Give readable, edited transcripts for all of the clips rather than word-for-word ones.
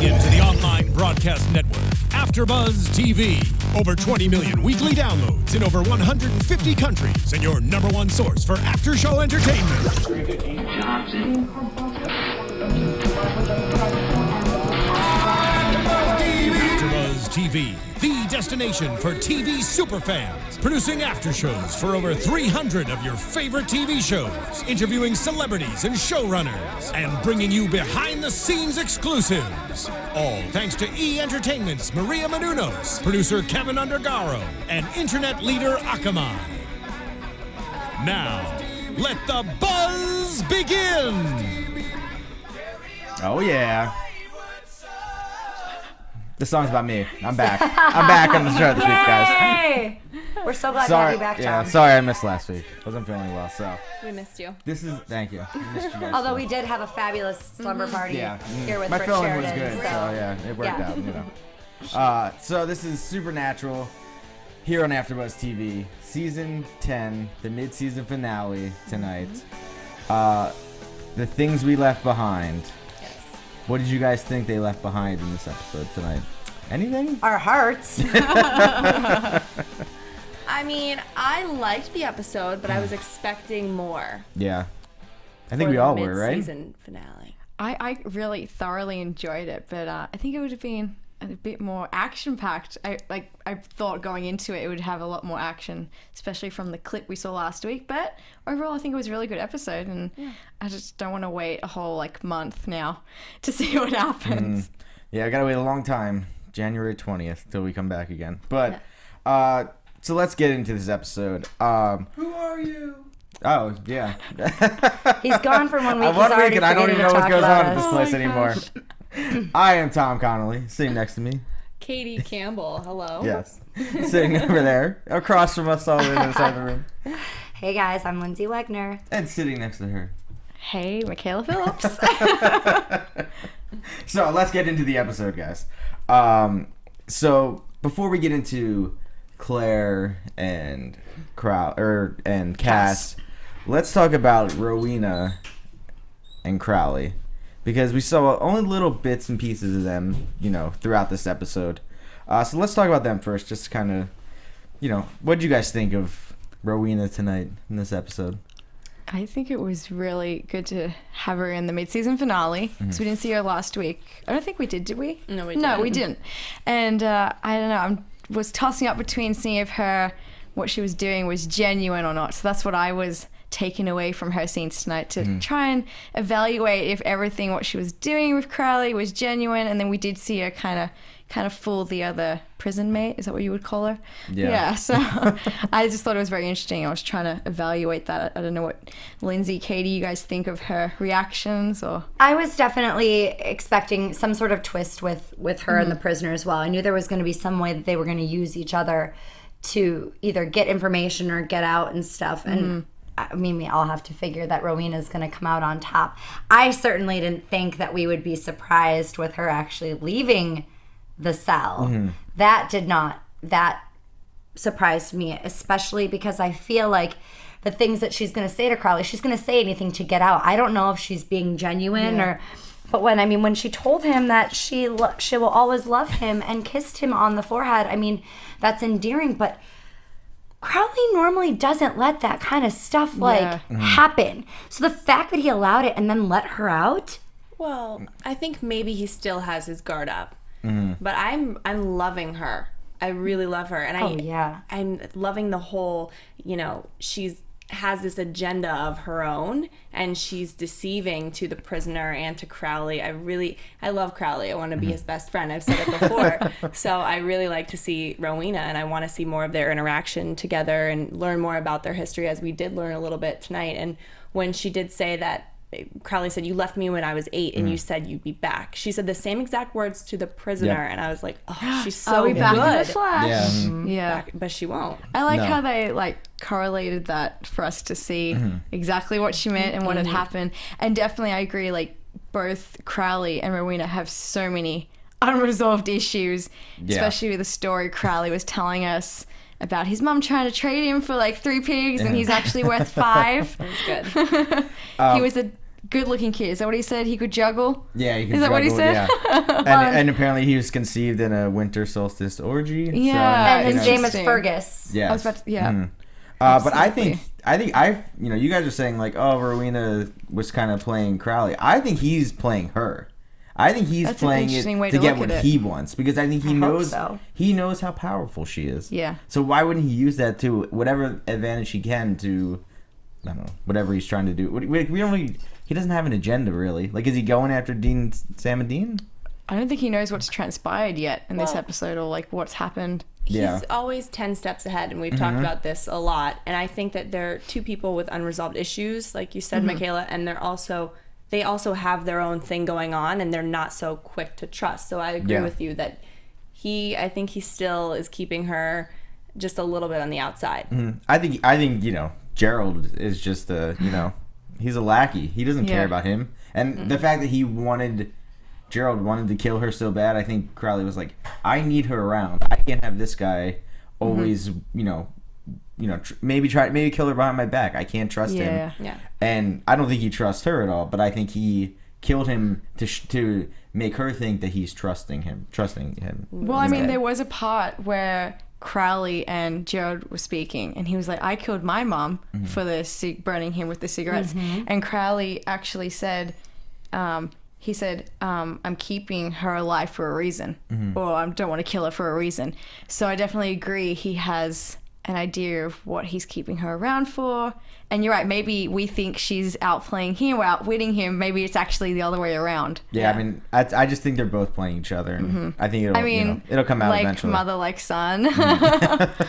Tuning in to the online broadcast network, AFTERBUZZ TV. Over 20 million weekly downloads in over 150 countries, and your number one source for after-show entertainment. AFTERBUZZ TV, the destination for TV superfans. Producing aftershows for over 300 of your favorite TV shows. Interviewing celebrities and showrunners. And bringing you behind-the-scenes exclusives. All thanks to E! Entertainment's Maria Menounos, producer Kevin Undergaro, and internet leader Akamai. Now, let the buzz begin! Oh, yeah. This song's about me. I'm back. I'm back on the show this week, guys. Hey! We're so glad to have you back, Tom. Yeah, sorry I missed last week. Wasn't feeling well, so. We missed you. Thank you. I missed you guys. Although we did have a fabulous slumber party here with my Rich feeling Sheridan. was good, so yeah, it worked out, you know. So this is Supernatural here on AfterBuzz TV, Season 10, the mid-season finale tonight. The things we left behind. Yes. What did you guys think they left behind in this episode tonight? Anything? Our hearts. I mean, I liked the episode, but I was expecting more. Yeah. I think we all were, right? Mid-season finale. I really thoroughly enjoyed it, but I think it would have been a bit more action-packed. I thought going into it would have a lot more action, especially from the clip we saw last week. But overall, I think it was a really good episode, and I just don't want to wait a whole month now to see what happens. Yeah, I gotta wait a long time, January 20th, till we come back again. But so let's get into this episode. Who are you? Oh yeah, He's gone for 1 week. He's one already week, and I don't even know what goes on at this place my anymore. I am Tom Connolly, sitting next to me. Katie Campbell, hello. Yes, sitting over there, across from us all in the side of the room, Hey guys, I'm Lyndsey Wegner. and sitting next to her. Hey, Mikaela Phillips. So let's get into the episode, guys. So before we get into Claire and Cass, let's talk about Rowena and Crowley, because we saw only little bits and pieces of them, throughout this episode. So let's talk about them first, just to kind of, what did you guys think of Rowena tonight in this episode? I think it was really good to have her in the mid-season finale, because we didn't see her last week. I don't think we did we? No, we didn't. No, we didn't. And I don't know, I was tossing up between seeing if what she was doing was genuine or not. So that's what I was taking away from her scenes tonight, to try and evaluate if everything what she was doing with Crowley was genuine. And then we did see her kind of fool the other prison mate. Is that what you would call her? Yeah. So I just thought it was very interesting. I was trying to evaluate that. I don't know what Lyndsey, Katie, you guys think of her reactions, or? I was definitely expecting some sort of twist with her and the prisoner as well. I knew there was going to be some way that they were going to use each other to either get information or get out and stuff. And I mean, we all have to figure that Rowena's going to come out on top. I certainly didn't think that we would be surprised with her actually leaving the cell. That surprised me, especially because I feel like the things that she's going to say to Crowley, she's going to say anything to get out. I don't know if she's being genuine but when she told him that she will always love him and kissed him on the forehead, I mean, that's endearing, but Crowley normally doesn't let that kind of stuff happen. So the fact that he allowed it and then let her out. Well, I think maybe he still has his guard up. But I'm loving her. I really love her, and I'm loving the whole. She's has this agenda of her own, and she's deceiving to the prisoner and to Crowley. I love Crowley. I want to be his best friend. I've said it before. So I really like to see Rowena, and I want to see more of their interaction together and learn more about their history, as we did learn a little bit tonight. And when she did say that, Crowley said, "You left me when I was 8 and you said you'd be back." She said the same exact words to the prisoner, and I was like, "Oh, she's so good." Back in the flash. Yeah. Back, but she won't. I like how they correlated that for us to see exactly what she meant and what had happened. And definitely I agree, both Crowley and Rowena have so many unresolved issues, especially with the story Crowley was telling us about his mum trying to trade him for 3 pigs and he's actually worth 5. That's good. He was a good-looking kid. Is that what he said? He could juggle? Yeah, he could juggle. Is that what he said? Yeah. and apparently he was conceived in a winter solstice orgy. Yeah, so, and his name is Fergus. Yes. I was about to, yeah. Mm-hmm. But I think you guys are saying like, oh, Rowena was kind of playing Crowley. I think he's playing her. I think he's playing it to get what he wants, because I think he knows how powerful she is. Yeah. So why wouldn't he use that to whatever advantage he can to, I don't know, whatever he's trying to do. He doesn't have an agenda really. Like, is he going after Dean, Sam and Dean? I don't think he knows what's transpired yet in this episode, or like what's happened. He's always 10 steps ahead, and we've talked about this a lot. And I think that they're two people with unresolved issues, like you said, Mikaela, and they also have their own thing going on, and they're not so quick to trust. So I agree with you that I think he still is keeping her just a little bit on the outside. Mm-hmm. I think Gerald is just he's a lackey. He doesn't care about him, and the fact that Gerald wanted to kill her so bad, I think Crowley was like, I need her around. I can't have this guy always, maybe kill her behind my back. I can't trust him. Yeah. And I don't think he trusts her at all, but I think he killed him to make her think that he's trusting him. Well, I mean, there was a part where Crowley and Gerald were speaking, and he was like, I killed my mom for burning him with the cigarettes. And Crowley actually said, he said, I'm keeping her alive for a reason, or I don't want to kill her for a reason. So I definitely agree he has an idea of what he's keeping her around for. And you're right, maybe we think she's outplaying him or outwitting him. Maybe it's actually the other way around. Yeah. I mean, I just think they're both playing each other, and I think it'll come out like eventually. Mother, like son.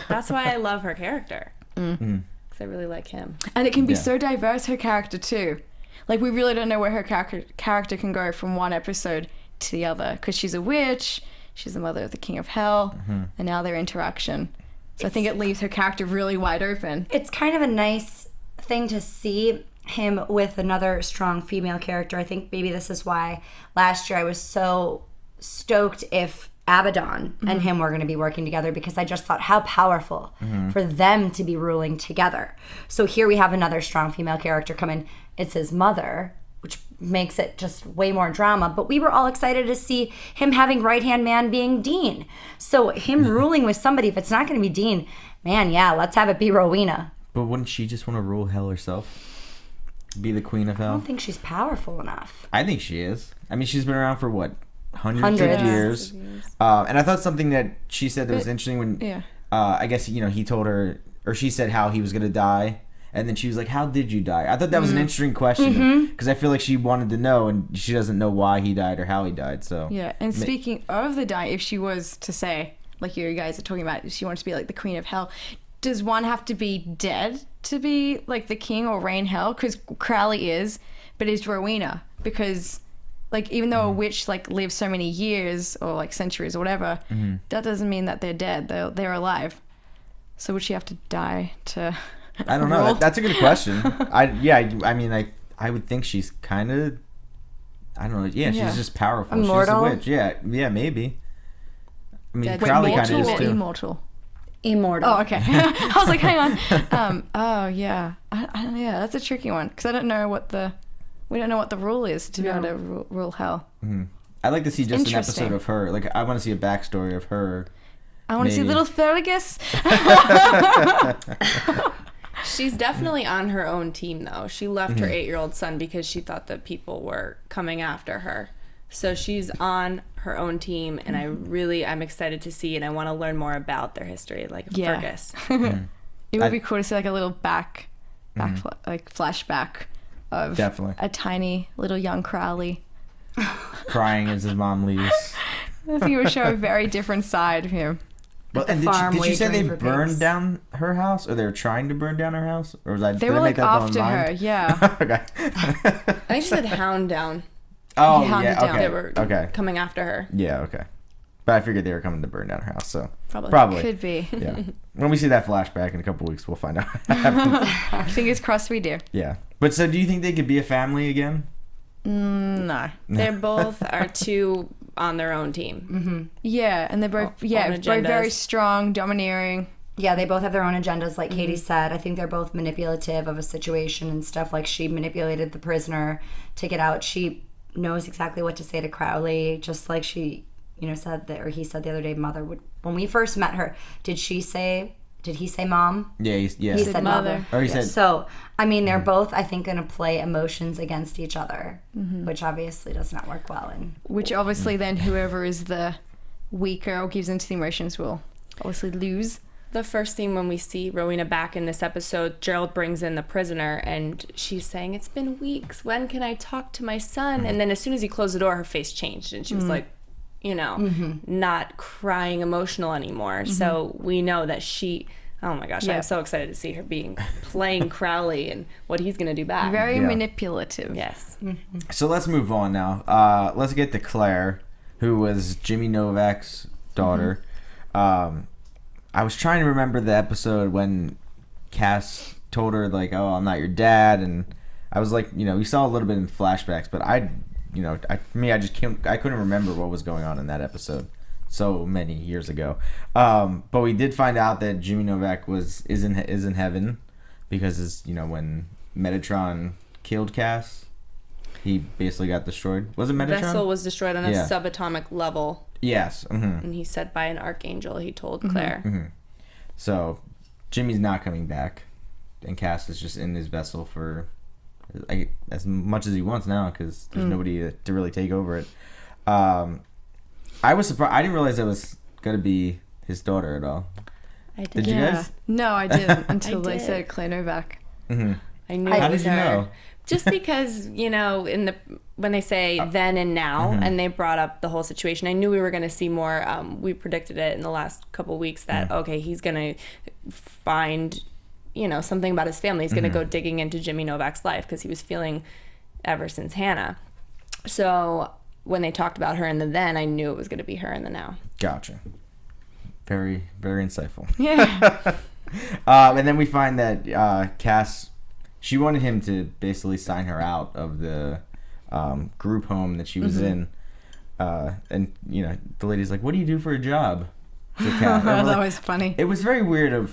That's why I love her character. Because I really like him. And it can be so diverse, her character too. Like, we really don't know where her character can go from one episode to the other, because she's a witch, she's the mother of the king of hell, and now their interaction. So I think it leaves her character really wide open. It's kind of a nice thing to see him with another strong female character. I think maybe this is why last year I was so stoked if Abaddon and him were going to be working together, because I just thought how powerful for them to be ruling together. So here we have another strong female character come in. It's his mother, which makes it just way more drama. But we were all excited to see him having right-hand man being Dean. So him ruling with somebody, if it's not going to be Dean, man, yeah, let's have it be Rowena. But wouldn't she just want to rule hell herself? Be the queen of hell? I don't think she's powerful enough. I think she is. I mean, she's been around for what? Hundreds of years. And I thought something that she said that was interesting when, I guess, he told her, or she said how he was going to die. And then she was like, how did you die? I thought that was an interesting question, because I feel like she wanted to know, and she doesn't know why he died or how he died. So yeah, and speaking of the die, if she was to say, like you guys are talking about, if she wanted to be like the queen of hell, does one have to be dead to be like the king or reign hell? Because Crowley is, but is Rowena? Because like, even though a witch like lives so many years or like centuries or whatever, that doesn't mean that they're dead. They're alive. So would she have to die to? I don't know. That's a good question. I would think she's kind of, I don't know. Yeah, she's just powerful. Immortal? She's a witch. Yeah, maybe. I mean, Crowley kind of is too. Immortal? Immortal. Oh, okay. I was like, hang on. Oh, yeah. Yeah, that's a tricky one, because we don't know what the rule is to be able to rule hell. I'd like to see just an episode of her. Like, I want to see a backstory of her. I want to see little Fergus. She's definitely on her own team, though. She left her 8-year-old son because she thought that people were coming after her. So she's on her own team, and I'm excited to see, and I want to learn more about their history, like Fergus. It would be cool to see like a little flashback of a tiny little young Crowley crying as his mom leaves. I think it would show a very different side of him. Well, and did you say they burned down her house, or they were trying to burn down her house, or was I? They were like after her, yeah. Okay. I think she said hound down. Oh, yeah. Okay. They were coming after her. Yeah. Okay. But I figured they were coming to burn down her house, so probably could be. Yeah. When we see that flashback in a couple weeks, we'll find out. Fingers crossed, we do. Yeah. But so, do you think they could be a family again? No. They both are on their own team. Yeah, and they're both both very strong, domineering. Yeah, they both have their own agendas, like Katie said. I think they're both manipulative of a situation and stuff. Like, she manipulated the prisoner to get out. She knows exactly what to say to Crowley, just like she, said that, or he said the other day, mother would. When we first met her, did he say mom? Yeah, he said mother. Or he said. So, I mean, they're both, I think, going to play emotions against each other, which obviously does not work well. Which obviously then whoever is the weaker or gives into the emotions will obviously lose. The first scene when we see Rowena back in this episode, Gerald brings in the prisoner and she's saying, "It's been weeks. When can I talk to my son?" And then as soon as he closed the door, her face changed and she was like, not crying emotional anymore. So we know that she, oh my gosh, I'm so excited to see her playing Crowley and what he's going to do back. Very manipulative. Yes. So let's move on now. Let's get to Claire, who was Jimmy Novak's daughter. I was trying to remember the episode when Cass told her, like, "Oh, I'm not your dad," and I was like, we saw a little bit in flashbacks, but I couldn't remember what was going on in that episode so many years ago. But we did find out that Jimmy Novak is in heaven because when Metatron killed Cass, he basically got destroyed. Was it Metatron? The vessel was destroyed on a subatomic level. Yes. And he said by an archangel, he told Claire. So Jimmy's not coming back, and Cass is just in his vessel for as much as he wants now because there's nobody to really take over it. I was surprised. I didn't realize that was going to be his daughter at all. Did you guys? No, I didn't until they said Claire Novak. I knew How it was did you know? Just because, when they say then and now, and they brought up the whole situation, I knew we were going to see more. We predicted it in the last couple weeks that, okay, he's going to find, something about his family. He's going to go digging into Jimmy Novak's life because he was feeling ever since Hannah. So when they talked about her in the then, I knew it was going to be her in the now. Gotcha. Very, very insightful. Yeah. And then we find that Cass... She wanted him to basically sign her out of the group home that she was in. And, the lady's like, "What do you do for a job?" To Cass. That was funny. It was very weird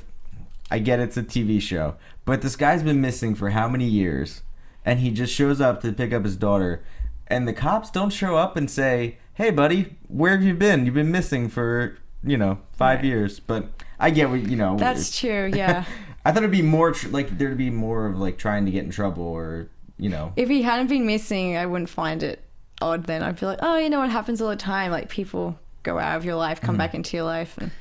I get it's a TV show, but this guy's been missing for how many years? And he just shows up to pick up his daughter. And the cops don't show up and say, "Hey, buddy, where have you been? You've been missing for, 5 years." But I get what, That's true, yeah. I thought it'd be more there'd be more of trying to get in trouble or If he hadn't been missing, I wouldn't find it odd. Then I'd be like, oh, it happens all the time. Like people go out of your life, come back into your life, and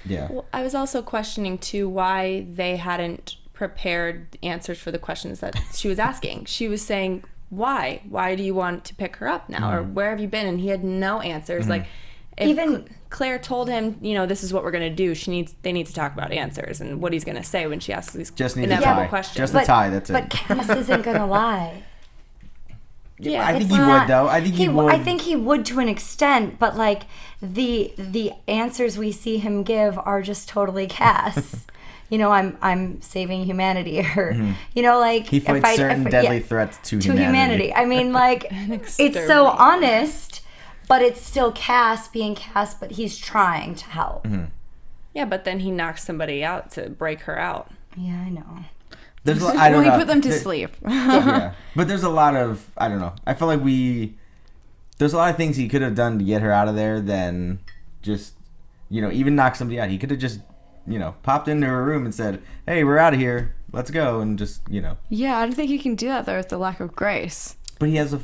Well, I was also questioning too why they hadn't prepared answers for the questions that she was asking. She was saying, "Why? Why do you want to pick her up now? Or where have you been?" And he had no answers. Like. If Claire told him, this is what we're going to do, they need to talk about answers and what he's going to say when she asks these inevitable questions. Just a tie, that's it. But Cass isn't going to lie. Yeah, I think he would, though. I think he would. I think he would to an extent, but the answers we see him give are just totally Cass. I'm saving humanity, or he fights certain deadly threats to humanity. I mean, it's so honest. But it's still Cass being Cass, but he's trying to help. Yeah, but then he knocks somebody out to break her out. Yeah, I know. He put them to sleep. Yeah, but there's a lot of, I don't know. I feel like there's a lot of things he could have done to get her out of there than just, even knock somebody out. He could have just, popped into her room and said, "Hey, we're out of here. Let's go," and just, Yeah, I don't think he can do that, though, with the lack of grace. But he has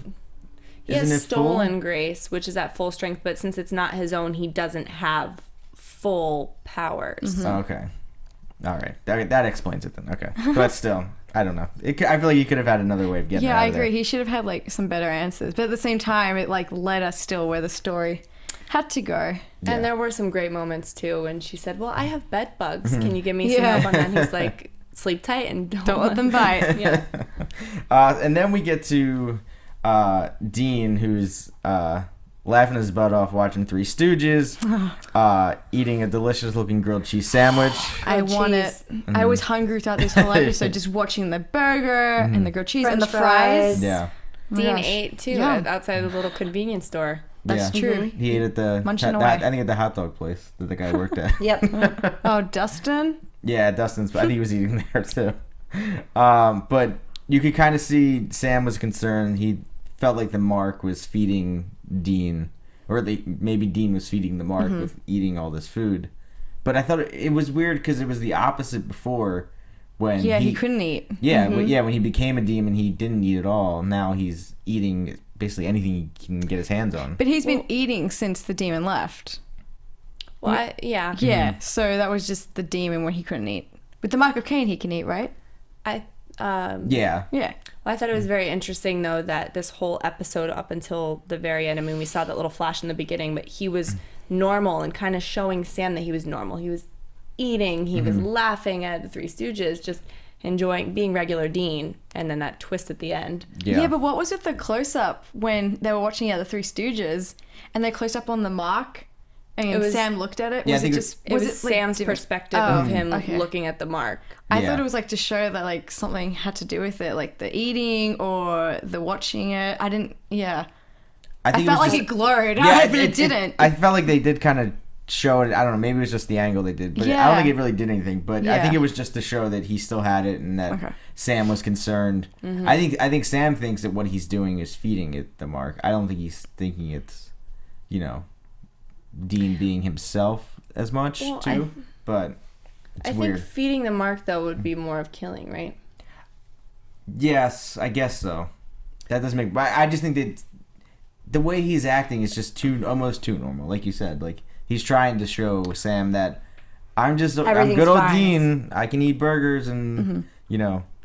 He has stolen grace, which is at full strength, but since it's not his own, he doesn't have full powers. Okay. All right. That explains it then. Okay. But still, I don't know. I feel like he could have had another way of getting her out I of there. agree. He should have had, some better answers. But at the same time, it, led us still where the story had to go. Yeah. And there were some great moments, too, when she said, "Well, I have bed bugs. Can you give me some help on that?" And he's like, "Sleep tight and don't let them bite." Yeah. And then we get to... Dean, who's laughing his butt off watching Three Stooges, eating a delicious-looking grilled cheese sandwich. I want it. I was hungry throughout this whole episode, just watching the burger and the grilled cheese and the fries. Yeah. Dean ate, too, outside the little convenience store. That's true. He ate at the, Munching away. I think at the hot dog place that the guy worked at. Yep. Oh, Dustin? Yeah, Dustin's. I think he was eating there too. But you could kind of see Sam was concerned. He felt like the Mark was feeding Dean, or maybe Dean was feeding the Mark with eating all this food. But I thought it was weird because it was the opposite before. When he couldn't eat. Yeah, when he became a demon, he didn't eat at all. Now he's eating basically anything he can get his hands on. But he's been eating since the demon left. Well, yeah. Yeah, so that was just the demon when he couldn't eat. With the Mark of Cain, he can eat, right? Yeah. Yeah. Well, I thought it was very interesting, though, that this whole episode up until the very end, I mean, we saw that little flash in the beginning, but he was normal and kind of showing Sam that he was normal. He was eating, he was laughing at the Three Stooges, just enjoying being regular Dean, and then that twist at the end. Yeah, but what was with the close-up when they were watching the Three Stooges, and they closed up on the Mark, and Sam looked at it? Yeah, was it Sam's perspective of him looking at the Mark. I thought it was like to show that like something had to do with it, like the eating or the watching it. I didn't, I felt like it glowed, but it didn't. I felt like they did kind of show it. I don't know, maybe it was just the angle they did, but I don't think it really did anything. But I think it was just to show that he still had it and that Sam was concerned. I think Sam thinks that what he's doing is feeding it the Mark. I don't think he's thinking it's, Dean being himself as much too. But it's weird. I think feeding the Mark though would be more of killing, right? Yes, I guess so. That doesn't make. I just think that the way he's acting is just almost too normal, like you said. Like he's trying to show Sam that I'm good old Dean. I can eat burgers and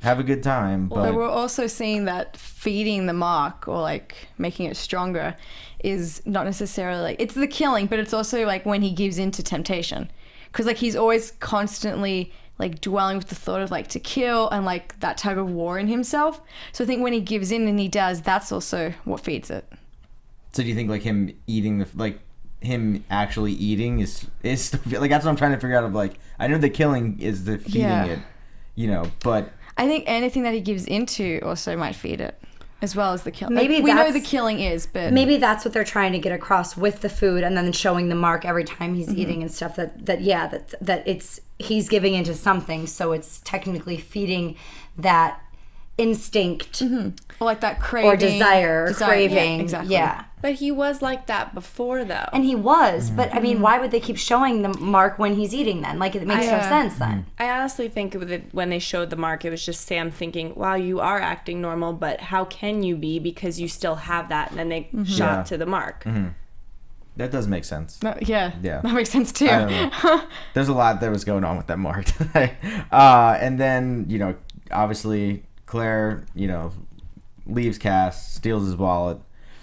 have a good time. But we're also seeing that feeding the Mark or like making it stronger is not necessarily like it's the killing, but it's also like when he gives in to temptation, because like he's always constantly like dwelling with the thought of like to kill and like that tug of war in himself. So I think when he gives in and he does, that's also what feeds it. So do you think like him eating him actually eating is like that's what I'm trying to figure out of like I know the killing is the feeding it, but I think anything that he gives into also might feed it, as well as the killing. Maybe like, we know the killing is, but maybe that's what they're trying to get across with the food, and then showing the Mark every time he's eating and stuff. That it's he's giving into something, so it's technically feeding that instinct or like that craving or desire. Craving. Yeah, exactly. Yeah. But he was like that before, though. And he was, but I mean, why would they keep showing the Mark when he's eating then? Like, it makes no sense then. I honestly think when they showed the Mark, it was just Sam thinking, wow, you are acting normal, but how can you be because you still have that? And then they shot to the Mark. That does make sense. Yeah, that makes sense too. There's a lot that was going on with that Mark today. And then, obviously Claire, leaves Cass, steals his wallet.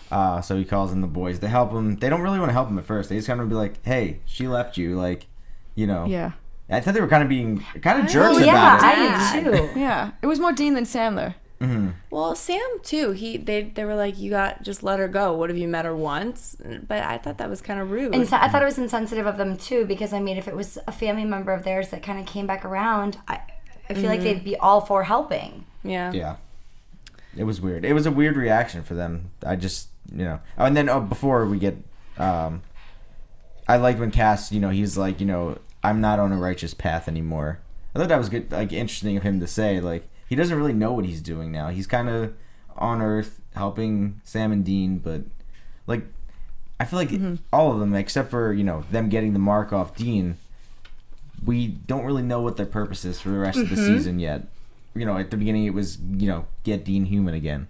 So he calls in the boys to help him. They don't really want to help him at first. They just kind of be like, hey, she left you. Like, Yeah. I thought they were kind of being jerks about it. Yeah, I did too. Yeah. It was more Dean than Sam though. Well, Sam too. They were like, you just let her go. What, have you met her once? But I thought that was kind of rude. And so I thought it was insensitive of them too, because I mean, if it was a family member of theirs that kind of came back around, I feel like they'd be all for helping. Yeah. Yeah. It was weird. It was a weird reaction for them. I just, and then before we get, I liked when Cass, he's like, I'm not on a righteous path anymore. I thought that was good, like interesting of him to say. Like he doesn't really know what he's doing now. He's kind of on Earth helping Sam and Dean, but like I feel like all of them, except for them getting the Mark off Dean, we don't really know what their purpose is for the rest of the season yet. At the beginning it was, get Dean human again.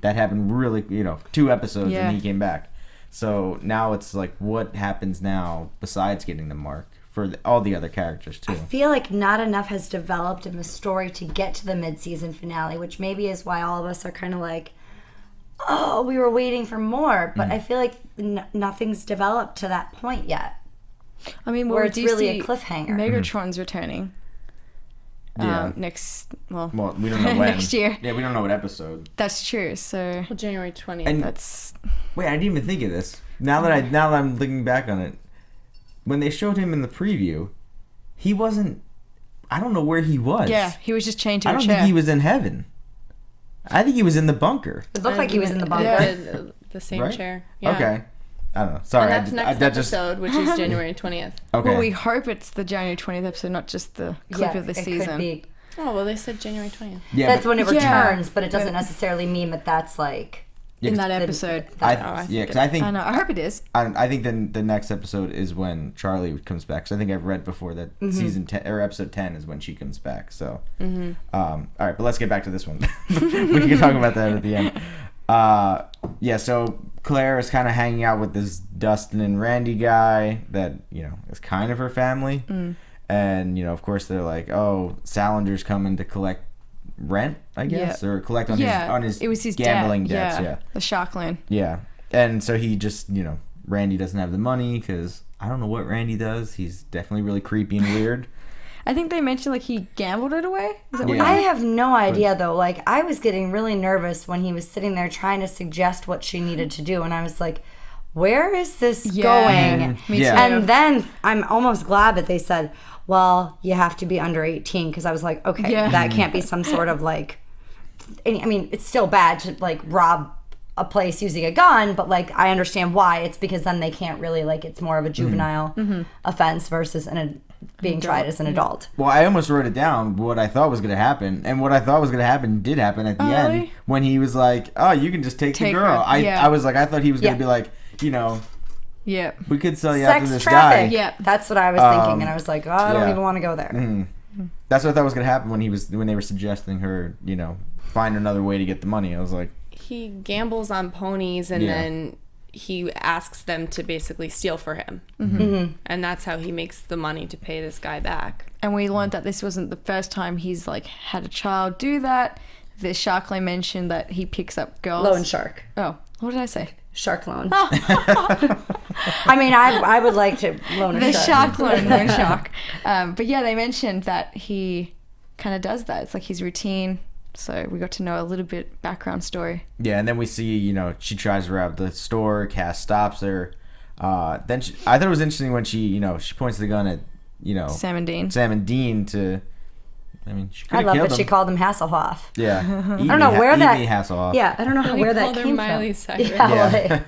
That happened really, 2 episodes and he came back. So now it's like, what happens now besides getting the Mark for all the other characters too? I feel like not enough has developed in the story to get to the mid-season finale, which maybe is why all of us are kind of like, oh, we were waiting for more. But I feel like nothing's developed to that point yet. I mean, where it's really a cliffhanger. Megatron's returning. Next, we don't know when. Next year. Yeah, we don't know what episode. That's true. So January 20th. And that's. Wait, I didn't even think of this. Now that I'm looking back on it, when they showed him in the preview, he wasn't. I don't know where he was. Yeah, he was just chained to a chair. I don't think he was in heaven. I think he was in the bunker. It looked like he was in the bunker. The same chair. Yeah. Okay. I don't know. Sorry. And that's next episode, which is January 20th. Okay. Well, we hope it's the January 20th episode, not just the clip of the season. Could be. Oh, well, they said January 20th. Yeah, that's when it returns, but it doesn't necessarily mean that that's like... in that episode. Because I think... I know. I hope it is. I think then the next episode is when Charlie comes back. So I think I've read before that season 10 or episode 10 is when she comes back. So, all right, but let's get back to this one. We can talk about that at the end. So Claire is kind of hanging out with this Dustin and Randy guy that is kind of her family, and of course they're like, oh, Salinger's coming to collect rent, I guess, or collect on his it was his gambling dad, debts, the shark loan. Yeah, and so he just Randy doesn't have the money because I don't know what Randy does. He's definitely really creepy and weird. I think they mentioned like he gambled it away. Is that what I have no idea though. Like I was getting really nervous when he was sitting there trying to suggest what she needed to do, and I was like, "Where is this going?" Me too. And then I'm almost glad that they said, "Well, you have to be under 18," because I was like, "Okay, that can't be some sort of like." I mean, it's still bad to like rob a place using a gun, but like I understand why. It's because then they can't really like it's more of a juvenile offense versus being tried as an adult. Well, I almost wrote it down what I thought was going to happen, and what I thought was going to happen did happen at the end really? When he was like, "Oh, you can just take the girl." I was like, I thought he was going to be like, we could sell you out to this traffic. guy. Yeah, that's what I was thinking, and I was like, oh, I don't even want to go there. That's what I thought was going to happen when they were suggesting her, find another way to get the money. I was like, he gambles on ponies, and then he asks them to basically steal for him. And that's how he makes the money to pay this guy back. And we learned that this wasn't the first time he's like had a child do that. The shark loan mentioned that he picks up girls. Loan shark. Oh, what did I say? Shark loan. I mean, I would like to loan a the shark. Shark loan, no shark. But yeah, they mentioned that he kind of does that. It's like his routine. So we got to know a little bit background story. Yeah, and then we see, she tries to rob the store. Cass stops her. Then I thought it was interesting when she points the gun at, Sam and Dean. to. I mean, she could I have love killed that him. she called him Hasselhoff. Yeah, I don't know where that. Hasselhoff. Yeah, I don't know where that came Miley from. Cyrus. Yeah.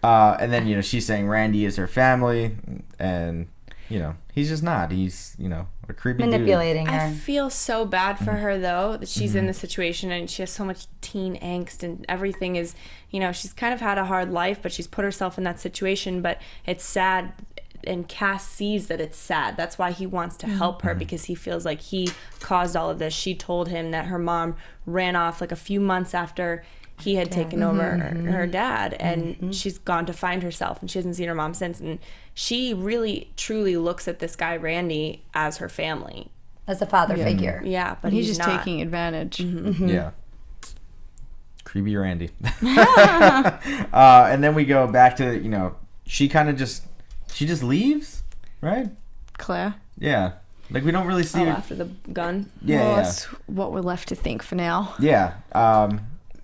And then she's saying Randy is her family, and he's just not. He's a creepy manipulating dude. her. I feel so bad for her though that she's in this situation and she has so much teen angst and everything is she's kind of had a hard life, but she's put herself in that situation. But it's sad, and Cass sees that it's sad. That's why he wants to help her, because he feels like he caused all of this. She told him that her mom ran off like a few months after he had taken over her dad, and she's gone to find herself, and she hasn't seen her mom since. And she really truly looks at this guy Randy as her family, as a father figure. Yeah, but he's just not. taking advantage. Yeah, creepy Randy. And then we go back to she kind of just leaves, right? Claire. Yeah, like we don't really see her after the gun. Yeah, that's what we're left to think for now. Yeah.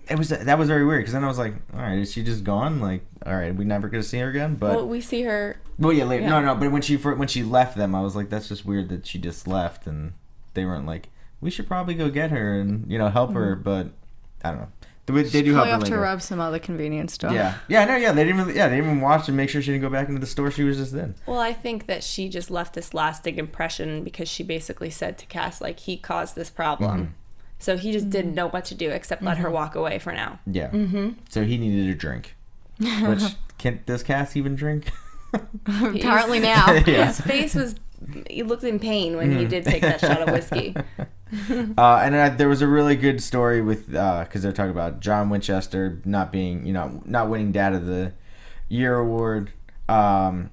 That was very weird, because then I was like, all right, is she just gone? Like, all right, we never gonna see her again. But well, we see her. Well, yeah, later. No, but when she left them, I was like, that's just weird that she just left, and they weren't like, we should probably go get her and help her. But I don't know. They do help her later. later. To rub some other convenience store. Yeah. They didn't even watch and make sure she didn't go back into the store she was just in. Well, I think that she just left this lasting impression because she basically said to Cass, like, he caused this problem. So he just didn't know what to do except let her walk away for now. Yeah. So he needed a drink. Which, does Cass even drink? Apparently now. His face was, he looked in pain when he did take that shot of whiskey. And there was a really good story with, because they're talking about John Winchester not being, not winning Dad of the Year award. And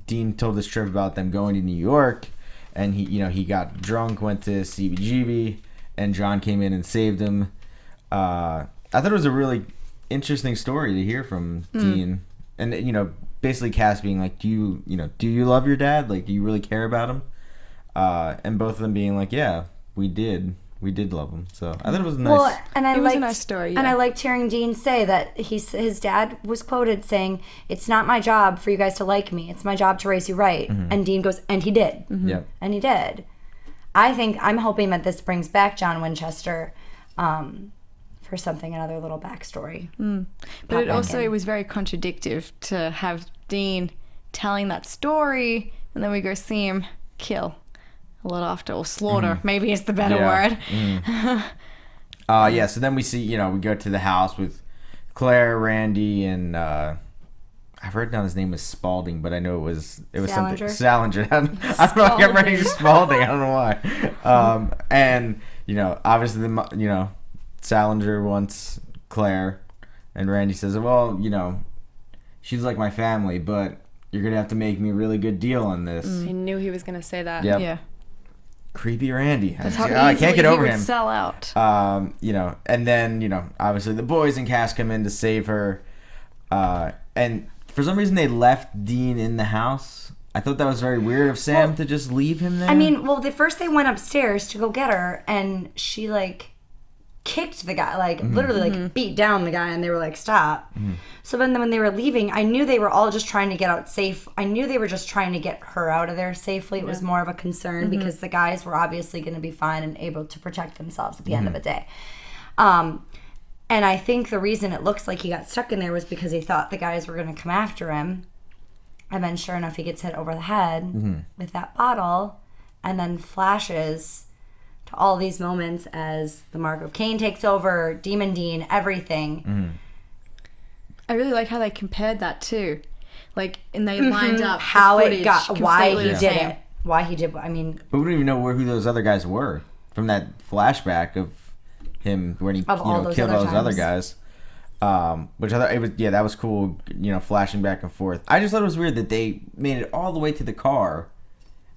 Dean told this trip about them going to New York. And he got drunk, went to CBGB, and John came in and saved him. I thought it was a really interesting story to hear from Dean, and basically Cass being like, do you love your dad? Like, do you really care about him? And both of them being like, yeah, we did love him. So I thought it was nice. Well, and it was a nice story. Yeah. And I liked hearing Dean say that his dad was quoted saying, "It's not my job for you guys to like me. It's my job to raise you right." And Dean goes, "And he did." Yeah. And he did. I'm hoping that this brings back John Winchester for something, another little backstory. But it was very contradictory to have Dean telling that story, and then we go see him kill a lot after, or slaughter, maybe is the better word. So then we see, we go to the house with Claire, Randy, and I've written down his name was Spalding, but I know it was something Salinger. I don't know. I kept writing Spalding. I don't know why. And obviously Salinger wants Claire, and Randy says, "Well, she's like my family, but you're gonna have to make me a really good deal on this." I knew he was gonna say that. Yep. Yeah. Creepy Randy. That's how I can't get over him. Sell out. And then obviously the boys and Cass come in to save her, and for some reason they left Dean in the house. I thought that was very weird of Sam to just leave him there. I mean, first they went upstairs to go get her, and she kicked the guy, literally beat down the guy, and they were like, "Stop." So then when they were leaving, I knew they were all just trying to get out safe. I knew they were just trying to get her out of there safely. It was more of a concern because the guys were obviously going to be fine and able to protect themselves at the end of the day. And I think the reason it looks like he got stuck in there was because he thought the guys were going to come after him. And then sure enough, he gets hit over the head with that bottle, and then flashes to all these moments as the mark of Cain takes over, Demon Dean, everything. I really like how they compared that too. And they lined up how the it footage got, why he completely did the same. it. Why he did, I mean... But we don't even know who those other guys were from that flashback of him when he killed all those other guys. Which I thought that was cool, flashing back and forth. I just thought it was weird that they made it all the way to the car,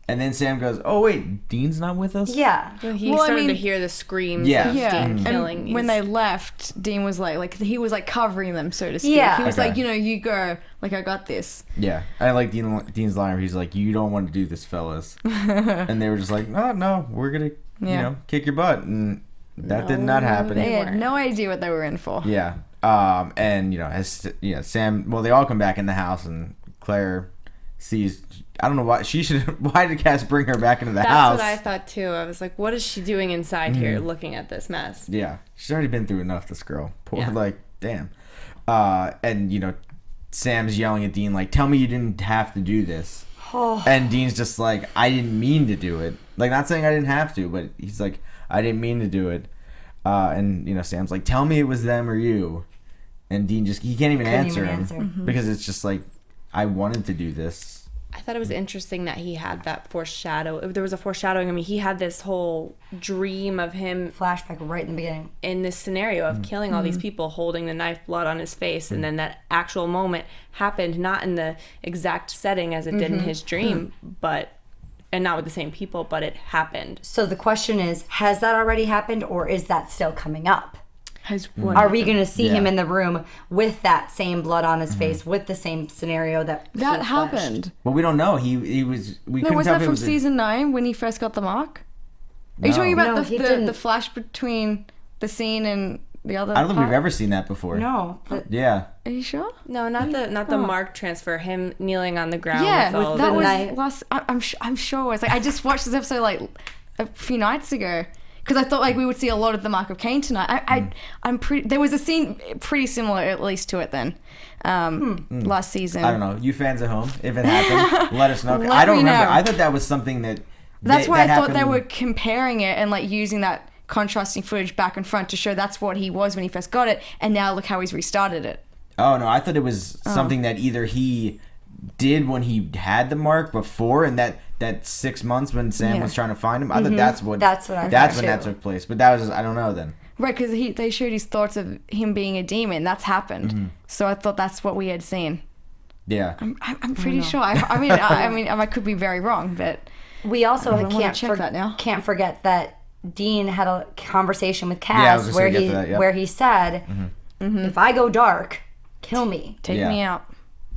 and then Sam goes, "Oh wait, Dean's not with us?" Yeah. He started to hear the screams of Dean killing these. When they left, Dean was he was covering them, so to speak. Yeah. He was you go, I got this. Yeah. I like Dean's line where he's like, "You don't want to do this, fellas." And they were just like, "Oh, no, we're going to, kick your butt." And that did not happen. They had no idea what they were in for. Yeah. And Sam, they all come back in the house, and Claire sees, I don't know why did Cass bring her back into the house? That's what I thought too. I was like, what is she doing inside here looking at this mess? Yeah. She's already been through enough, this girl. Poor, damn. And, Sam's yelling at Dean, tell me you didn't have to do this. And Dean's just like, I didn't mean to do it. Not saying I didn't have to, but he's like, I didn't mean to do it. And, Sam's like, tell me it was them or you. And Dean he can't even answer him. Because it's just like, I wanted to do this. I thought it was interesting that he had that foreshadow. There was a foreshadowing. I mean, he had this whole dream of him. Flashback right in the beginning. In this scenario of killing all these people, holding the knife, blood on his face. And then that actual moment happened, not in the exact setting as it did in his dream, and not with the same people, but it happened. So the question is, has that already happened, or is that still coming up? Are we going to see him in the room with that same blood on his face, with the same scenario that happened? Well, we don't know. He was. We couldn't was tell that if it from was season 9 when he first got the mark? Are you talking about the flash between the scene and the other? I don't think we've ever seen that before. No. Yeah. Are you sure? No, not the mark transfer. Him kneeling on the ground. Yeah, with all that the was knife. last. I'm sure it was I just watched this episode a few nights ago. Because I thought we would see a lot of the mark of Cain tonight. I'm pretty. There was a scene pretty similar, at least, to it then, last season. I don't know. You fans at home, if it happened, let us know. I don't remember. I thought that was something that. That's why I thought they were comparing it and using that contrasting footage back and front to show that's what he was when he first got it, and now look how he's restarted it. Oh no! I thought it was something that either he did when he had the mark before, and that 6 months when Sam was trying to find him. I thought that's when that took place. But that was I don't know then. Right, because they showed his thoughts of him being a demon. That's happened. So I thought that's what we had seen. Yeah, I'm pretty sure. I mean, I could be very wrong, but we also can't forget that Dean had a conversation with Cass where he said, "If I go dark, kill me, take me out."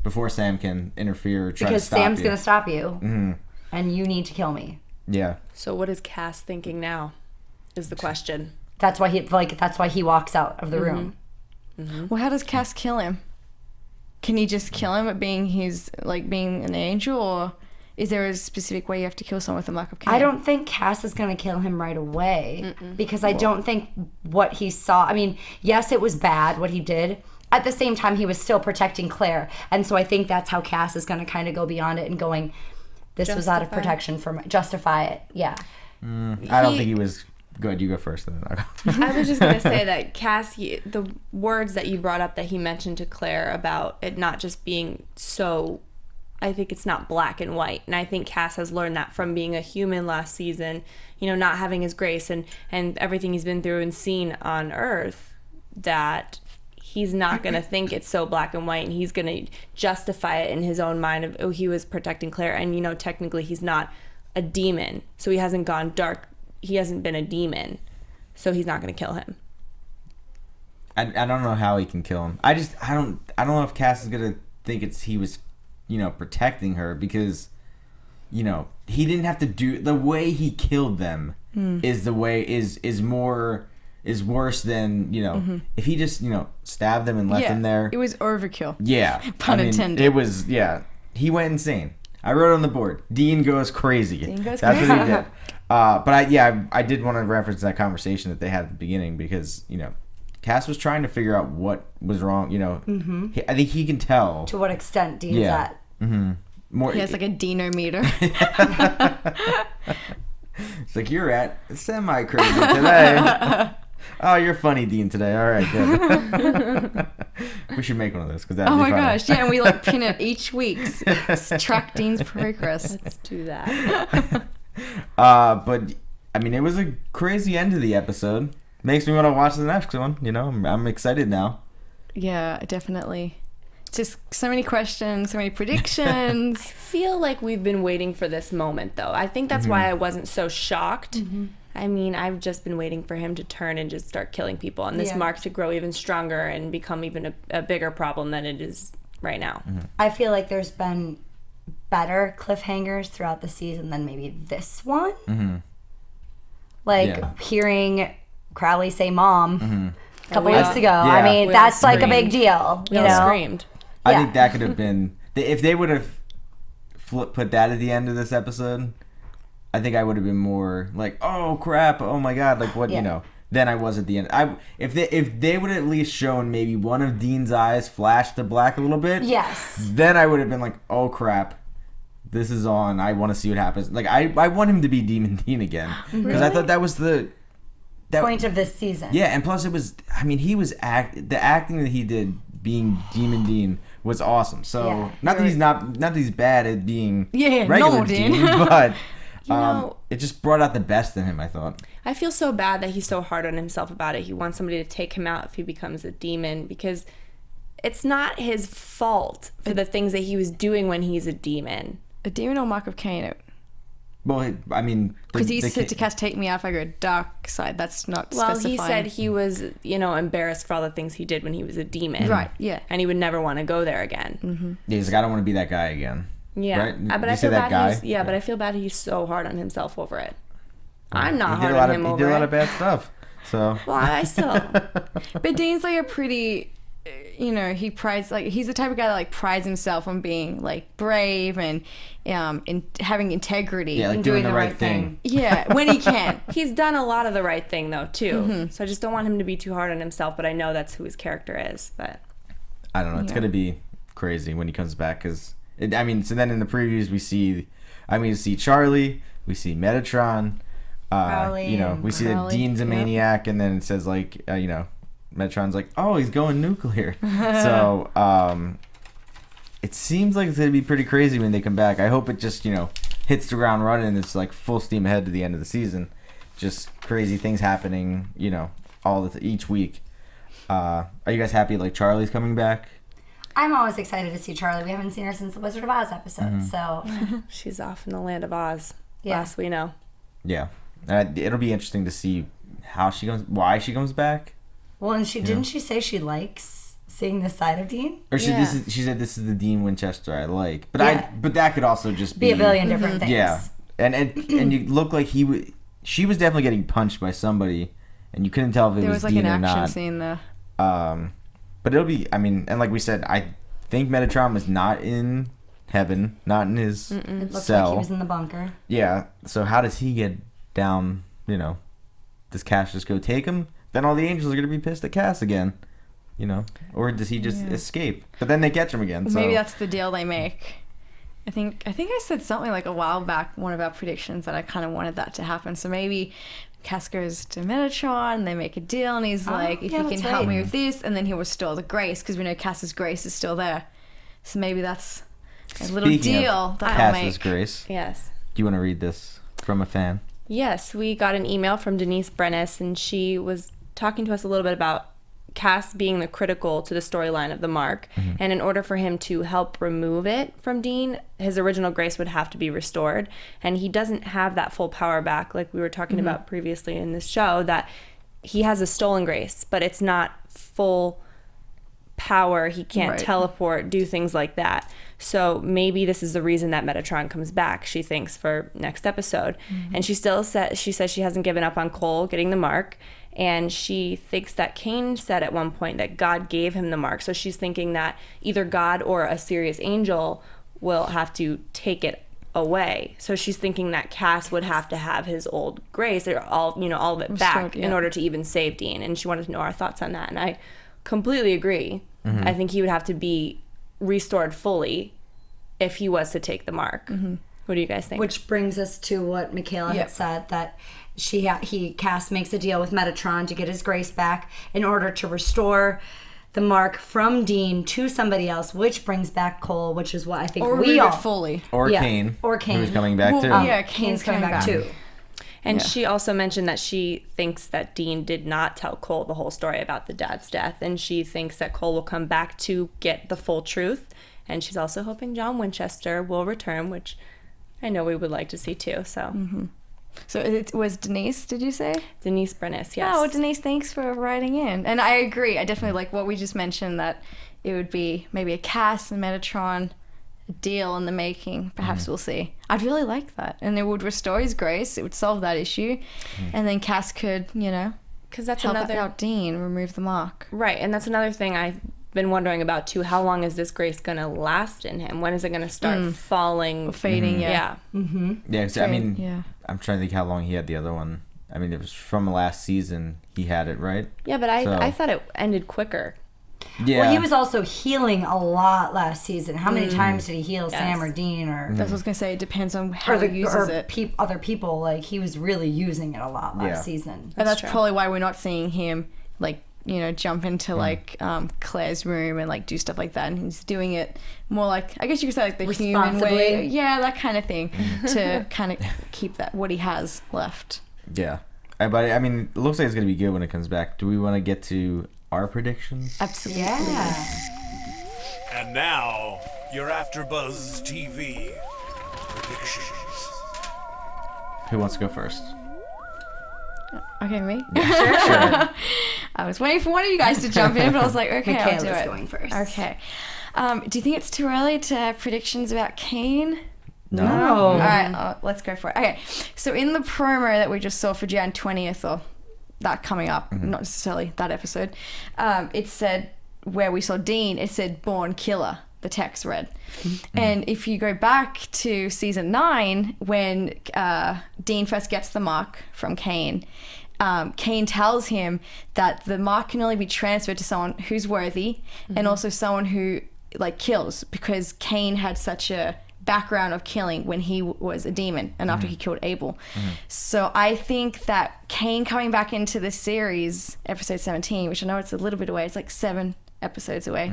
Before Sam can interfere or try because to stop Sam's going to stop you, and you need to kill me. Yeah. So what is Cass thinking now? Is the question. That's why he walks out of the room. Well, how does Cass kill him? Can he just kill him at being being an angel, or is there a specific way you have to kill someone with the mark of Cain? I don't think Cass is going to kill him right away because I don't think what he saw. I mean, yes, it was bad what he did. At the same time, he was still protecting Claire, and so I think that's how Cass is going to kind of go beyond it and going, "This was out of protection for justify it." Yeah. I don't think he was. Good, you go first. Then I was just going to say that Cass, the words that you brought up that he mentioned to Claire about it not just being so, I think it's not black and white. And I think Cass has learned that from being a human last season, not having his grace and everything he's been through and seen on Earth, that he's not going to think it's so black and white, and he's going to justify it in his own mind of, oh, he was protecting Claire. And, technically he's not a demon. So he hasn't gone dark. He hasn't been a demon, so he's not going to kill him. I don't know how he can kill him. I don't know if Cass is going to think he was, protecting her, because, he didn't have to do the way he killed them is the way is worse than, if he just, stabbed them and left them there. It was overkill. Yeah. Pun intended. It was, he went insane. I wrote on the board, Dean goes crazy. That's what he did. But I did want to reference that conversation that they had at the beginning, because, Cass was trying to figure out what was wrong, I think he can tell. To what extent Dean's at. Mm-hmm. He has like a Deanometer. It's like, you're at semi-crazy today. Oh, you're funny, Dean, today. All right, good. We should make one of those, because that'd be funny. Gosh, yeah, and we pin it each week. Track Dean's progress. Let's do that. But I mean, it was a crazy end to the episode. Makes me want to watch the next one. I'm excited now. Yeah, definitely. Just so many questions, so many predictions. I feel like we've been waiting for this moment, though. I think that's why I wasn't so shocked. I mean, I've just been waiting for him to turn and just start killing people, and this mark to grow even stronger and become even a bigger problem than it is right now. I feel like there's been better cliffhangers throughout the season than maybe this one. Hearing Crowley say "mom" a couple weeks ago. Yeah. I mean, that's like a big deal. We all screamed. I think that could have been, if they would have put that at the end of this episode, I think I would have been more like, oh crap, oh my god, like what than I was at the end. If they would have at least shown maybe one of Dean's eyes flash to black a little bit, then I would have been like, oh crap, this is on. I want to see what happens. Like I want him to be Demon Dean again, because I thought that was the point of this season. Yeah, and plus it was. I mean, the acting that he did being Demon Dean was awesome. So not that he's bad at being regular Dean, but it just brought out the best in him, I thought. I feel so bad that he's so hard on himself about it. He wants somebody to take him out if he becomes a demon, because it's not his fault for the things that he was doing when he's a demon. A demon or mark of Cain? Well, I mean... Because he said to Cass, take me out if I go dark side. That's not specifying. He said he was, embarrassed for all the things he did when he was a demon. Right, yeah. And he would never want to go there again. Yeah, he's like, I don't want to be that guy again. Yeah. Right? But I feel bad but I feel bad he's so hard on himself over it. I'm not hard on him over it. He did a lot of bad stuff, so... Well, I still... But Dean's like a pretty... he prides, he's the type of guy that prides himself on being brave and in having integrity. Yeah, and doing the right thing. Yeah, when he can. He's done a lot of the right thing though too. So I just don't want him to be too hard on himself, but I know that's who his character is. But I don't know. It's gonna be crazy when he comes back, because so then in the previews we see Charlie, we see Metatron, Crowley, we see that Dean's a maniac, and then it says Metatron's like, oh, he's going nuclear. So, it seems like it's going to be pretty crazy when they come back. I hope it just, hits the ground running and it's full steam ahead to the end of the season. Just crazy things happening, each week. Are you guys happy Charlie's coming back? I'm always excited to see Charlie. We haven't seen her since the Wizard of Oz episode, so... She's off in the land of Oz. Last we know. Yeah. It'll be interesting to see why she comes back. Well, and didn't she say she likes seeing this side of Dean? Or she said this is the Dean Winchester I like. But but that could also just be a billion different things. Yeah. And you look like she was definitely getting punched by somebody, and you couldn't tell if it was Dean or not. There was an action scene there. But it'll be, and like we said, I think Metatron was not in heaven, not in his It looked cell. like he was in the bunker. Yeah. So how does he get down? Does Cass just go take him? Then all the angels are gonna be pissed at Cass again. Or does he just escape? But then they catch him again. So maybe that's the deal they make. I think I said something like a while back, one of our predictions, that I kind of wanted that to happen. So maybe Cass goes to Metatron, they make a deal, and he's like, if you can help me with this, and then he'll restore the grace, because we know Cass's grace is still there. So maybe that's a little deal that I'll make. Cass's grace. Yes. Do you want to read this from a fan? Yes, we got an email from Denise Brennis, and she was talking to us a little bit about Cass being the critical to the storyline of the mark. And in order for him to help remove it from Dean, his original grace would have to be restored. And he doesn't have that full power back, like we were talking about previously in this show, that he has a stolen grace, but it's not full power. He can't teleport, do things like that. So maybe this is the reason that Metatron comes back, she thinks, for next episode. And she says she hasn't given up on Cole getting the mark. And she thinks that Cain said at one point that God gave him the mark. So she's thinking that either God or a serious angel will have to take it away. So she's thinking that Cass would have to have his old grace, or all of it back, in order to even save Dean. And she wanted to know our thoughts on that. And I completely agree. I think he would have to be restored fully if he was to take the mark. What do you guys think? Which brings us to what Mikaela had said, that Cass makes a deal with Metatron to get his grace back in order to restore the mark from Dean to somebody else, which brings back Cole, which is what I think we all fully. Or Cain. Or Cain. Who's coming back too. Yeah, Cain's coming back too. And she also mentioned that she thinks that Dean did not tell Cole the whole story about the dad's death, and she thinks that Cole will come back to get the full truth. And she's also hoping John Winchester will return, which I know we would like to see too. So, So it was Denise, did you say? Denise Brennis, yes. Oh, Denise, thanks for writing in. And I agree. I definitely like what we just mentioned, that it would be maybe a Cass and Metatron deal in the making. Perhaps we'll see. I'd really like that. And it would restore his grace. It would solve that issue. And then Cass could, because that's help another out Dean, remove the mark. Right, and that's another thing I've been wondering about too. How long is this grace going to last in him? When is it going to start falling? Or fading, Yeah, cause, I'm trying to think how long he had the other one. I mean, it was from last season he had it, right? Yeah, but I thought it ended quicker. Yeah. Well, he was also healing a lot last season. How many times did he heal Sam or Dean? Or That's what I was going to say. It depends on how he uses it. Other people, like, he was really using it a lot last season. And that's probably why we're not seeing him, like, jump into like Claire's room and like do stuff like that, and he's doing it more like, I guess you could say, like the human way, that kind of thing, to kind of keep that what he has left. Yeah, but I mean, it looks like it's gonna be good when it comes back. Do we want to get to our predictions? Absolutely. Yeah. And now your AFTERBUZZ TV predictions. Who wants to go first? Okay, me? Sure. I was waiting for one of you guys to jump in, but I was like, okay, I'll do Mikaela's it. going first. Okay. Do you think it's too early to have predictions about Cain? No. All right, let's go for it. Okay, so in the promo that we just saw for Jan 20th, or that coming up, not necessarily that episode, it said, where we saw Dean, it said Born Killer, the text read. And if you go back to season 9, when Dean first gets the mark from Cain, Cain tells him that the mark can only be transferred to someone who's worthy, and also someone who like kills, because Cain had such a background of killing when he was a demon and after he killed Abel. So I think that Cain coming back into this series, episode 17, which I know it's a little bit away, it's like 7 episodes away.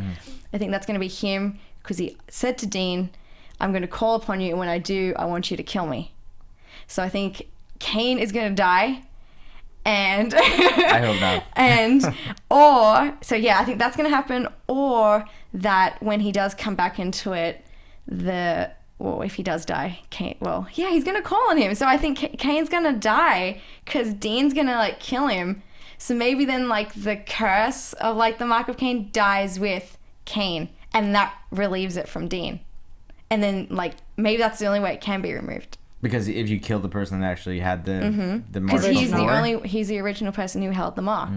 I think that's going to be him, because he said to Dean, I'm going to call upon you, and when I do, I want you to kill me. So I think Cain is going to die, and I hope not. I think that's going to happen, or that when he does come back into it, if he does die, Cain, he's going to call on him. So I think Cain's going to die because Dean's going to like kill him. So maybe then like the curse of like the mark of Cain dies with Cain, and that relieves it from Dean. And then like maybe that's the only way it can be removed. Because if you kill the person that actually had the mark, because he's the original person who held the mark,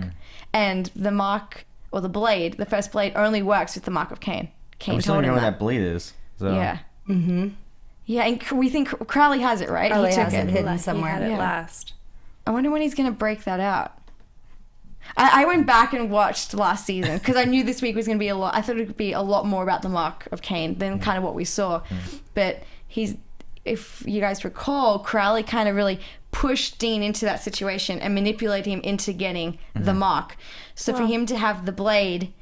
and the mark or the blade, the first blade, only works with the mark of Cain. We still don't know what that blade is. So. Yeah. Mm-hmm. Yeah, and we think Crowley has it, right? Crowley He took has it hidden He somewhere. had it last. I wonder when he's going to break that out. I went back and watched last season because I knew this week was going to be a lot. I thought it would be a lot more about the mark of Cain than kind of what we saw. But if you guys recall, Crowley kind of really pushed Dean into that situation and manipulated him into getting the mark. So for him to have the blade,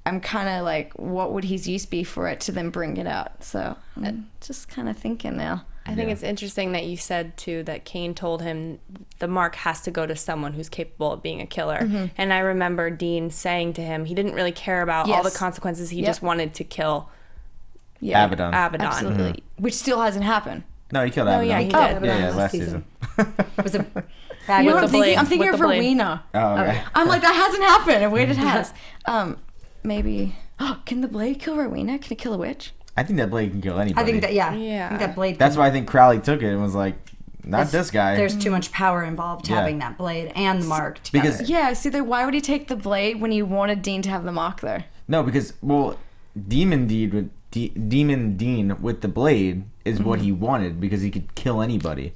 I'm kind of like, what would his use be for it to then bring it out? So I'm just kind of thinking now. I think it's interesting that you said, too, that Cain told him the mark has to go to someone who's capable of being a killer. And I remember Dean saying to him he didn't really care about all the consequences. He just wanted to kill Abaddon. Absolutely. Which still hasn't happened. No, he killed Abaddon. yeah, he did. Yeah, last season. It was a You know what I'm the thinking? blade. I'm thinking With of the blade. Rowena. Oh, okay. I'm like, that hasn't happened. And wait, it has. Maybe. Can the blade kill Rowena? Can it kill a witch? I think that blade can kill anybody. I think that, I Yeah. think that blade. That's why I think Crowley took it and was like, not this guy. There's too much power involved having that blade and the mark together. Because Yeah, see, then why would he take the blade when he wanted Dean to have the mark there? no, because Demon Dean with the blade is what he wanted because he could kill anybody.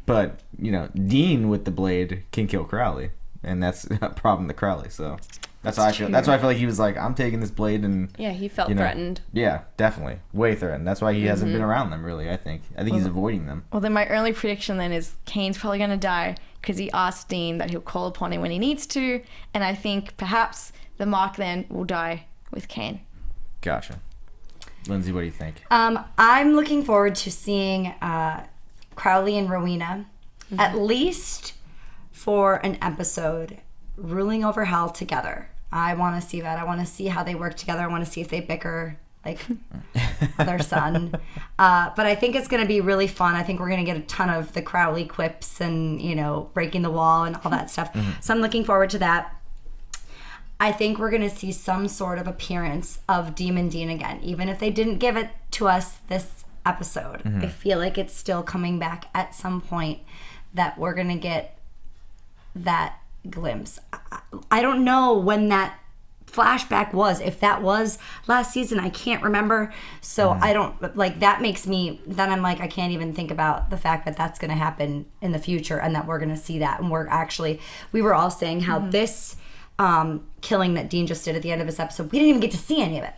But Dean with the blade can kill Crowley, and that's a problem to Crowley. So that's why I feel. That's why I feel like he was like, I'm taking this blade, and Yeah, he felt threatened. Yeah, definitely, way threatened. That's why he hasn't been around them really. I think he's avoiding them. Well, then my early prediction then is Cain's probably going to die because he asked Dean that he'll call upon him when he needs to, and I think perhaps the mark then will die with Cain. Gotcha. Lyndsey, what do you think? I'm looking forward to seeing Crowley and Rowena, at least for an episode, ruling over hell together. I want to see that. I want to see how they work together. I want to see if they bicker like their son. But I think it's going to be really fun. I think we're going to get a ton of the Crowley quips and, breaking the wall and all that stuff. So I'm looking forward to that. I think we're going to see some sort of appearance of Demon Dean again, even if they didn't give it to us this episode. I feel like it's still coming back at some point that we're going to get that glimpse. I don't know when that flashback was. If that was last season, I can't remember. So I don't, that makes me, then I'm like, I can't even think about the fact that that's going to happen in the future and that we're going to see that. And we were all saying how this killing that Dean just did at the end of this episode, we didn't even get to see any of it.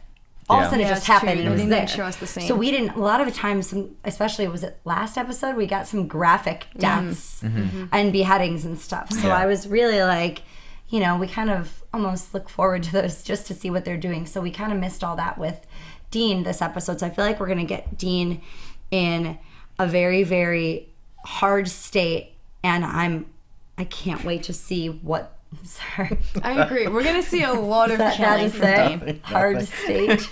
All of a sudden it just happened and it was there. Show us the scene. So we didn't, a lot of the times, especially was it last episode, we got some graphic deaths and beheadings and stuff. So I was really like, we kind of almost look forward to those just to see what they're doing. So we kind of missed all that with Dean this episode. So I feel like we're going to get Dean in a very, very hard state. And I can't wait to see what. Sorry. I agree. We're going to see a lot of killing from Dean. Hard state.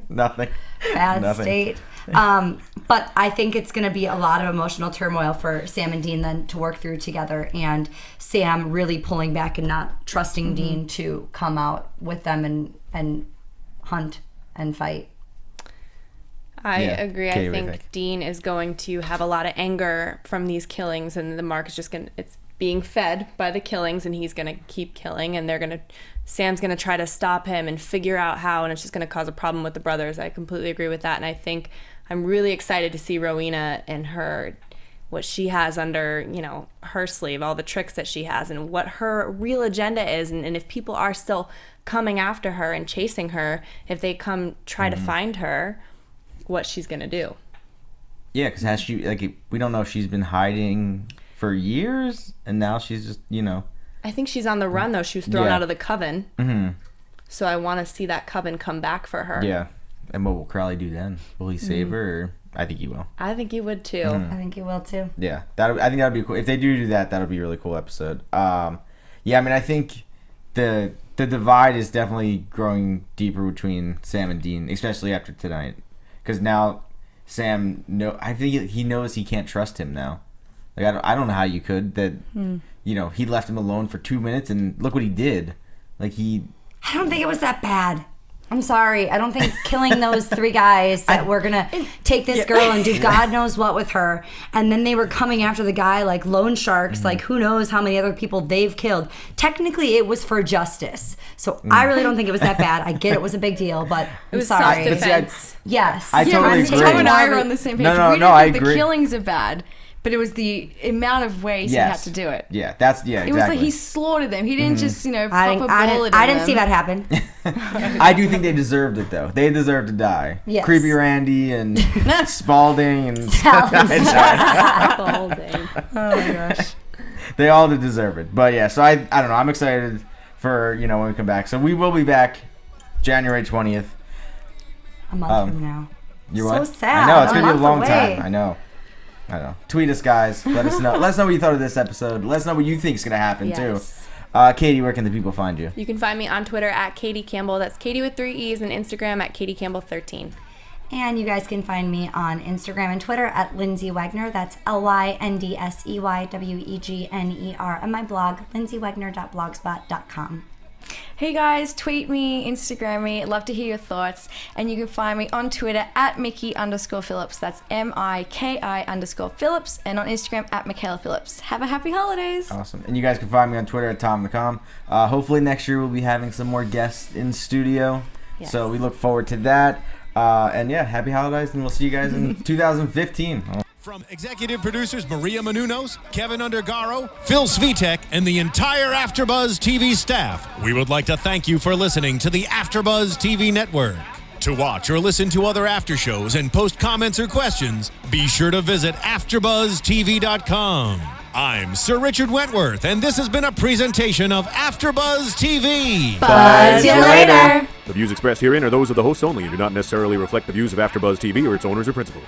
Nothing. Bad state. But I think it's going to be a lot of emotional turmoil for Sam and Dean then to work through together, and Sam really pulling back and not trusting Dean to come out with them and hunt and fight. I agree. Katie, I think Dean is going to have a lot of anger from these killings, and the mark is just it's being fed by the killings, and he's going to keep killing, and Sam's going to try to stop him and figure out how, and it's just going to cause a problem with the brothers. I completely agree with that, and I think I'm really excited to see Rowena and what she has under, her sleeve, all the tricks that she has, and what her real agenda is, and if people are still coming after her and chasing her, if they come try to find her, what she's going to do. Yeah, because has she, we don't know if she's been hiding for years, and now she's just, I think she's on the run, though. She was thrown out of the coven. So I want to see that coven come back for her. Yeah. And what will Crowley do then? Will he save her? Or I think he will. I think he would, too. I think he will, too. Yeah. I think that would be cool. If they do that, that'll be a really cool episode. I think the divide is definitely growing deeper between Sam and Dean, especially after tonight. Because now Sam, I think he knows he can't trust him now. I don't know how you could. He left him alone for 2 minutes, and look what he did. I don't think it was that bad. I'm sorry. I don't think killing those 3 guys that were going to take this girl and do God knows what with her. And then they were coming after the guy like loan sharks. Like, who knows how many other people they've killed. Technically, it was for justice. So I really don't think it was that bad. I get it was a big deal, but It was sorry. self-defense. Yes. I totally agree. Tom and I are on the same page. No, we didn't I think agree. the killings are bad, but it was the amount of ways he had to do it. Yeah, exactly. It was like he slaughtered them. He didn't just, pop a bullet I in didn't see them. that happen. I do think they deserved it, though. They deserved to die. Yes. Creepy Randy and Spalding and... Balding. Oh my gosh. They all did deserve it. But yeah, so I don't know. I'm excited for, when we come back. So we will be back January 20th. A month from now. You're So what? sad. I know, it's A going to be a month long away. time. I know. Tweet us, guys. Let us know. Let us know what you thought of this episode. Let us know what you think is going to happen, too. Katie, where can the people find you? You can find me on Twitter at Katie Campbell. That's Katie with 3 E's, and Instagram at Katie Campbell 13. And you guys can find me on Instagram and Twitter at Lyndsey Wegner. That's LYNDSEYWEGNER. And my blog, lyndseywegner.blogspot.com. Hey guys, tweet me, Instagram me. I'd love to hear your thoughts. And you can find me on Twitter at Mickey_Phillips. That's MIKI_Phillips. And on Instagram at Mikaela Phillips. Have a happy holidays. Awesome. And you guys can find me on Twitter at TomMcCom. Hopefully next year we'll be having some more guests in studio. Yes. So we look forward to that. And yeah, happy holidays, and we'll see you guys in 2015. From executive producers Maria Menounos, Kevin Undergaro, Phil Svitek, and the entire AfterBuzz TV staff, we would like to thank you for listening to the AfterBuzz TV network. To watch or listen to other after shows and post comments or questions, be sure to visit AfterBuzzTV.com. I'm Sir Richard Wentworth, and this has been a presentation of AfterBuzz TV. Buzz you later. The views expressed herein are those of the hosts only and do not necessarily reflect the views of AfterBuzz TV or its owners or principals.